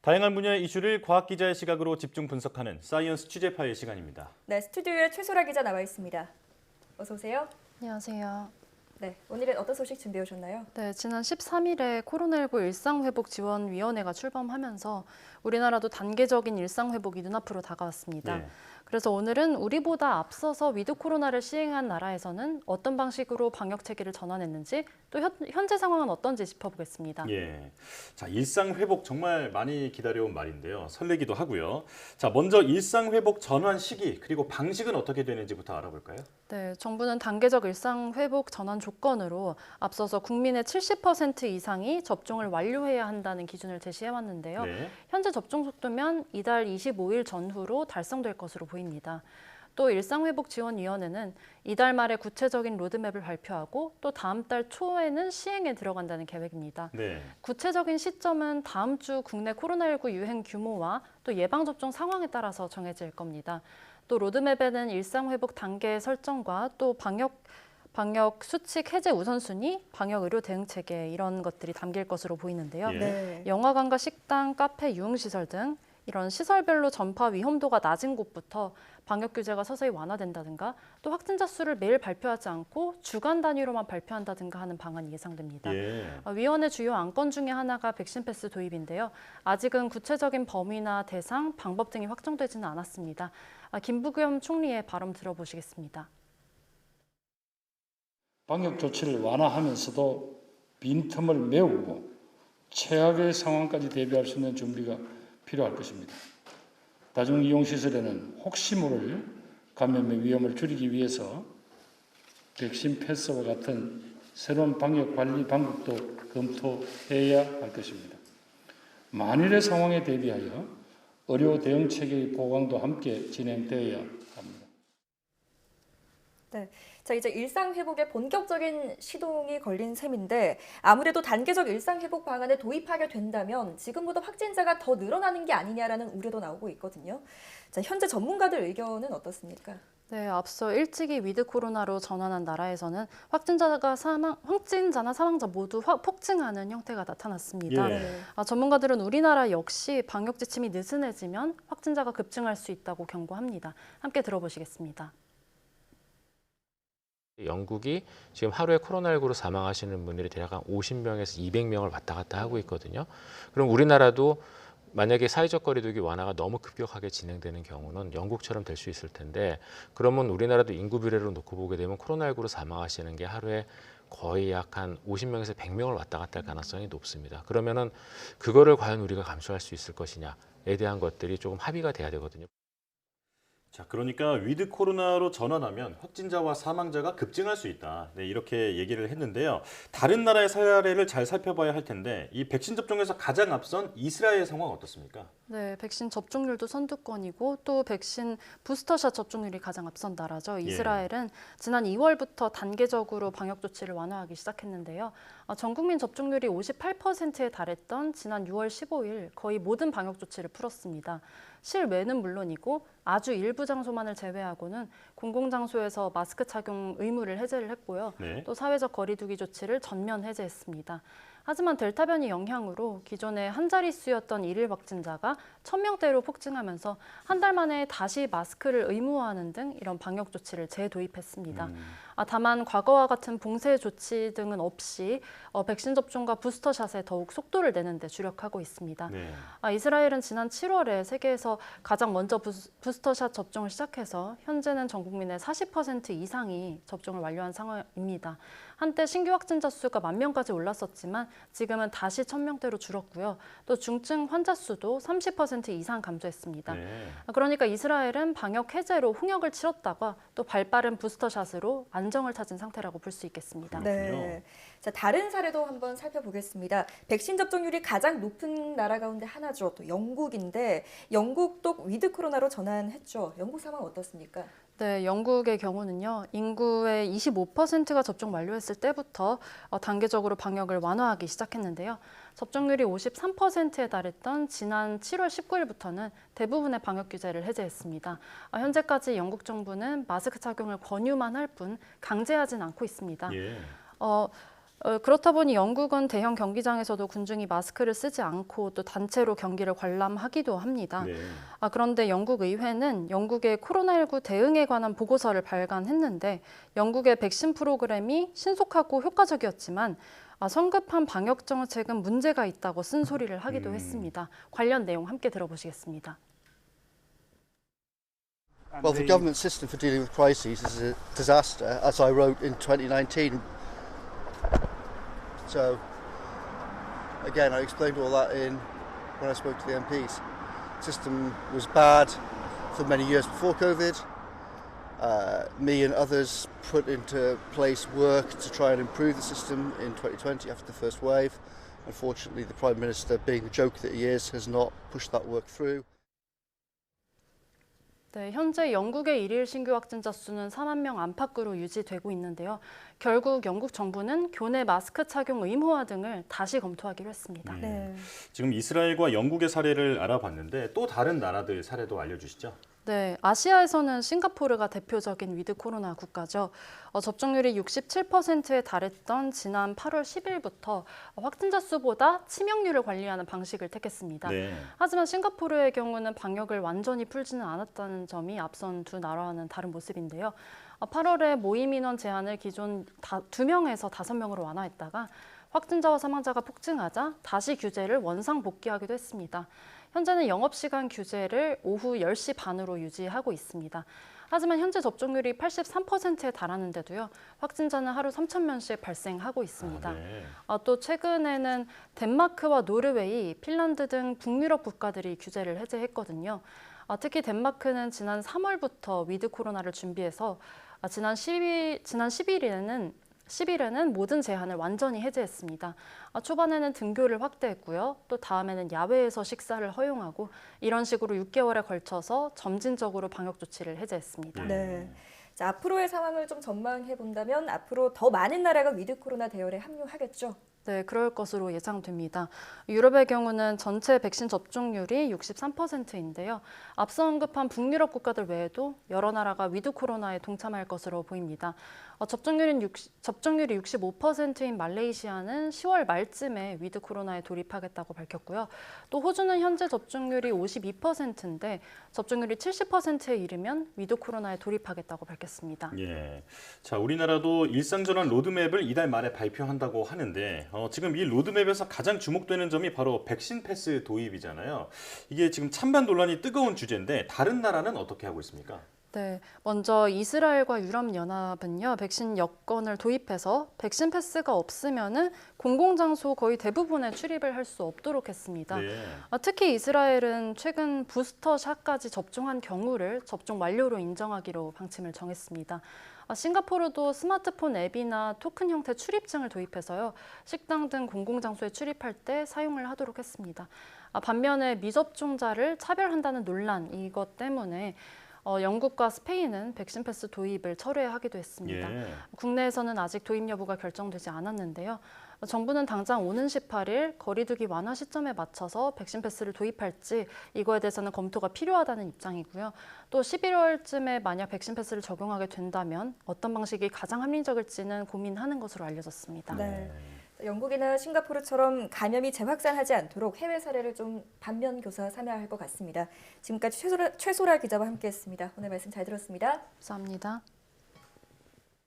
다양한 분야의 이슈를 과학 기자의 시각으로 집중 분석하는 사이언스 취재 파일 시간입니다. 네, 스튜디오에 최소라 기자 나와 있습니다. 어서 오세요. 안녕하세요. 네, 오늘은 어떤 소식 준비해 오셨나요? 네, 지난 13일에 코로나19 일상회복지원위원회가 출범하면서 우리나라도 단계적인 일상회복이 눈앞으로 다가왔습니다. 네. 그래서 오늘은 우리보다 앞서서 위드 코로나를 시행한 나라에서는 어떤 방식으로 방역 체계를 전환했는지 또 현재 상황은 어떤지 짚어보겠습니다. 예. 자, 일상 회복 정말 많이 기다려온 말인데요. 설레기도 하고요. 자, 먼저 일상 회복 전환 시기 그리고 방식은 어떻게 되는지부터 알아볼까요? 네, 정부는 단계적 일상 회복 전환 조건으로 앞서서 국민의 70% 이상이 접종을 완료해야 한다는 기준을 제시해왔는데요. 네. 현재 접종 속도면 이달 25일 전후로 달성될 것으로 보입니다. 또 일상회복지원위원회는 이달 말에 구체적인 로드맵을 발표하고 또 다음 달 초에는 시행에 들어간다는 계획입니다. 네. 구체적인 시점은 다음 주 국내 코로나19 유행 규모와 또 예방접종 상황에 따라서 정해질 겁니다. 또 로드맵에는 일상회복 단계 설정과 또 방역 수칙 해제 우선순위, 방역 의료 대응 체계 이런 것들이 담길 것으로 보이는데요. 예. 네. 영화관과 식당, 카페, 유흥시설 등 이런 시설별로 전파 위험도가 낮은 곳부터 방역 규제가 서서히 완화된다든가 또 확진자 수를 매일 발표하지 않고 주간 단위로만 발표한다든가 하는 방안이 예상됩니다. 예. 위원회 주요 안건 중에 하나가 백신 패스 도입인데요. 아직은 구체적인 범위나 대상, 방법 등이 확정되지는 않았습니다. 김부겸 총리의 발언 들어보시겠습니다. 방역 조치를 완화하면서도 빈틈을 메우고 최악의 상황까지 대비할 수 있는 준비가 필요할 것입니다. 다중이용시설에는 혹시 모를 감염의 위험을 줄이기 위해서 백신 패스와 같은 새로운 방역 관리 방법도 검토해야 할 것입니다. 만일의 상황에 대비하여 의료 대응 체계의 보강도 함께 진행되어야 합니다. 네. 자, 이제 일상 회복에 본격적인 시동이 걸린 셈인데 아무래도 단계적 일상 회복 방안을 도입하게 된다면 지금보다 확진자가 더 늘어나는 게 아니냐라는 우려도 나오고 있거든요. 자, 현재 전문가들 의견은 어떻습니까? 네, 앞서 일찍이 위드 코로나로 전환한 나라에서는 확진자나 사망자 모두 폭증하는 형태가 나타났습니다. 예. 네. 전문가들은 우리나라 역시 방역 지침이 느슨해지면 확진자가 급증할 수 있다고 경고합니다. 함께 들어보시겠습니다. 영국이 지금 하루에 코로나19로 사망하시는 분들이 대략 한 50명에서 200명을 왔다 갔다 하고 있거든요. 그럼 우리나라도 만약에 사회적 거리두기 완화가 너무 급격하게 진행되는 경우는 영국처럼 될 수 있을 텐데 그러면 우리나라도 인구 비례로 놓고 보게 되면 코로나19로 사망하시는 게 하루에 거의 약 한 50명에서 100명을 왔다 갔다 할 가능성이 높습니다. 그러면은 그거를 과연 우리가 감수할 수 있을 것이냐에 대한 것들이 조금 합의가 돼야 되거든요. 자, 그러니까 위드 코로나로 전환하면 확진자와 사망자가 급증할 수 있다. 네, 이렇게 얘기를 했는데요. 다른 나라의 사례를 잘 살펴봐야 할 텐데 이 백신 접종에서 가장 앞선 이스라엘 상황 어떻습니까? 네, 백신 접종률도 선두권이고 또 백신 부스터샷 접종률이 가장 앞선 나라죠. 이스라엘은 지난 2월부터 단계적으로 방역 조치를 완화하기 시작했는데요. 전 국민 접종률이 58%에 달했던 지난 6월 15일 거의 모든 방역 조치를 풀었습니다. 실외는 물론이고 아주 일부 장소만을 제외하고는 공공장소에서 마스크 착용 의무를 해제를 했고요. 네. 또 사회적 거리두기 조치를 전면 해제했습니다. 하지만 델타 변이 영향으로 기존에 한 자릿수였던 일일 확진자가 1000명대로 폭증하면서 한 달 만에 다시 마스크를 의무화하는 등 이런 방역 조치를 재도입했습니다. 다만 과거와 같은 봉쇄 조치 등은 없이 백신 접종과 부스터샷에 더욱 속도를 내는 데 주력하고 있습니다. 네. 이스라엘은 지난 7월에 세계에서 가장 먼저 부스터샷 접종을 시작해서 현재는 전 국민의 40% 이상이 접종을 완료한 상황입니다. 한때 신규 확진자 수가 10,000명까지 올랐었지만 지금은 다시 1,000명대로 줄었고요. 또 중증 환자 수도 30% 이상 감소했습니다. 네. 그러니까 이스라엘은 방역 해제로 홍역을 치렀다가 또 발빠른 부스터샷으로 안정을 찾은 상태라고 볼 수 있겠습니다. 그렇군요. 네. 자, 다른 사례도 한번 살펴보겠습니다. 백신 접종률이 가장 높은 나라 가운데 하나죠. 또 영국인데 영국도 위드 코로나로 전환했죠. 영국 상황 어떻습니까? 네, 영국의 경우는요. 인구의 25%가 접종 완료했을 때부터 단계적으로 방역을 완화하기 시작했는데요. 접종률이 53%에 달했던 지난 7월 19일부터는 대부분의 방역 규제를 해제했습니다. 현재까지 영국 정부는 마스크 착용을 권유만 할 뿐 강제하진 않고 있습니다. 예. 그렇다 보니 영국은 대형 경기장에서도 군중이 마스크를 쓰지 않고 또 단체로 경기를 관람하기도 합니다. 네. 그런데 영국 의회는 영국의 코로나19 대응에 관한 보고서를 발간했는데 영국의 백신 프로그램이 신속하고 효과적이었지만 성급한 방역 정책은 문제가 있다고 쓴소리를 하기도 했습니다. 관련 내용 함께 들어보시겠습니다. Well, the government system for dealing with crises is a disaster, as I wrote in 2019. So, again, I explained all that when I spoke to the MPs. The system was bad for many years before COVID. Me and others put into place work to try and improve the system in 2020 after the first wave. Unfortunately, the Prime Minister, being the joke that he is, has not pushed that work through. 네, 현재 영국의 일일 신규 확진자 수는 4만 명 안팎으로 유지되고 있는데요. 결국 영국 정부는 교내 마스크 착용 의무화 등을 다시 검토하기로 했습니다. 네. 지금 이스라엘과 영국의 사례를 알아봤는데 또 다른 나라들 사례도 알려주시죠. 네, 아시아에서는 싱가포르가 대표적인 위드 코로나 국가죠. 접종률이 67%에 달했던 지난 8월 10일부터 확진자 수보다 치명률을 관리하는 방식을 택했습니다. 네. 하지만 싱가포르의 경우는 방역을 완전히 풀지는 않았다는 점이 앞선 두 나라와는 다른 모습인데요. 8월에 모임 인원 제한을 기존 2명에서 5명으로 완화했다가 확진자와 사망자가 폭증하자 다시 규제를 원상 복귀하기도 했습니다. 현재는 영업시간 규제를 오후 10시 반으로 유지하고 있습니다. 하지만 현재 접종률이 83%에 달하는데도요. 확진자는 하루 3,000명씩 발생하고 있습니다. 네. 또 최근에는 덴마크와 노르웨이, 핀란드 등 북유럽 국가들이 규제를 해제했거든요. 특히 덴마크는 지난 3월부터 위드 코로나를 준비해서 지난 10일에는 모든 제한을 완전히 해제했습니다. 초반에는 등교를 확대했고요. 또 다음에는 야외에서 식사를 허용하고 이런 식으로 6개월에 걸쳐서 점진적으로 방역 조치를 해제했습니다. 네. 자, 앞으로의 상황을 좀 전망해 본다면 앞으로 더 많은 나라가 위드 코로나 대열에 합류하겠죠. 네, 그럴 것으로 예상됩니다. 유럽의 경우는 전체 백신 접종률이 63%인데요. 앞서 언급한 북유럽 국가들 외에도 여러 나라가 위드 코로나에 동참할 것으로 보입니다. 접종률이 65%인 말레이시아는 10월 말쯤에 위드 코로나에 돌입하겠다고 밝혔고요. 또 호주는 현재 접종률이 52%인데 접종률이 70%에 이르면 위드 코로나에 돌입하겠다고 밝혔습니다. 예. 자, 우리나라도 일상전환 로드맵을 이달 말에 발표한다고 하는데 지금 이 로드맵에서 가장 주목되는 점이 바로 백신 패스 도입이잖아요. 이게 지금 찬반 논란이 뜨거운 주제인데 다른 나라는 어떻게 하고 있습니까? 네, 먼저 이스라엘과 유럽연합은요, 백신 여권을 도입해서 백신 패스가 없으면은 공공장소 거의 대부분에 출입을 할 수 없도록 했습니다. 네. 특히 이스라엘은 최근 부스터샷까지 접종한 경우를 접종 완료로 인정하기로 방침을 정했습니다. 싱가포르도 스마트폰 앱이나 토큰 형태 출입증을 도입해서요, 식당 등 공공장소에 출입할 때 사용을 하도록 했습니다. 반면에 미접종자를 차별한다는 논란, 이것 때문에 영국과 스페인은 백신 패스 도입을 철회하기도 했습니다. 예. 국내에서는 아직 도입 여부가 결정되지 않았는데요. 정부는 당장 오는 18일 거리두기 완화 시점에 맞춰서 백신 패스를 도입할지 이거에 대해서는 검토가 필요하다는 입장이고요. 또 11월쯤에 만약 백신 패스를 적용하게 된다면 어떤 방식이 가장 합리적일지는 고민하는 것으로 알려졌습니다. 네. 영국이나 싱가포르처럼 감염이 재확산하지 않도록 해외 사례를 좀 반면 교사 삼아야 할 것 같습니다. 지금까지 최소라 기자와 함께했습니다. 오늘 말씀 잘 들었습니다. 감사합니다.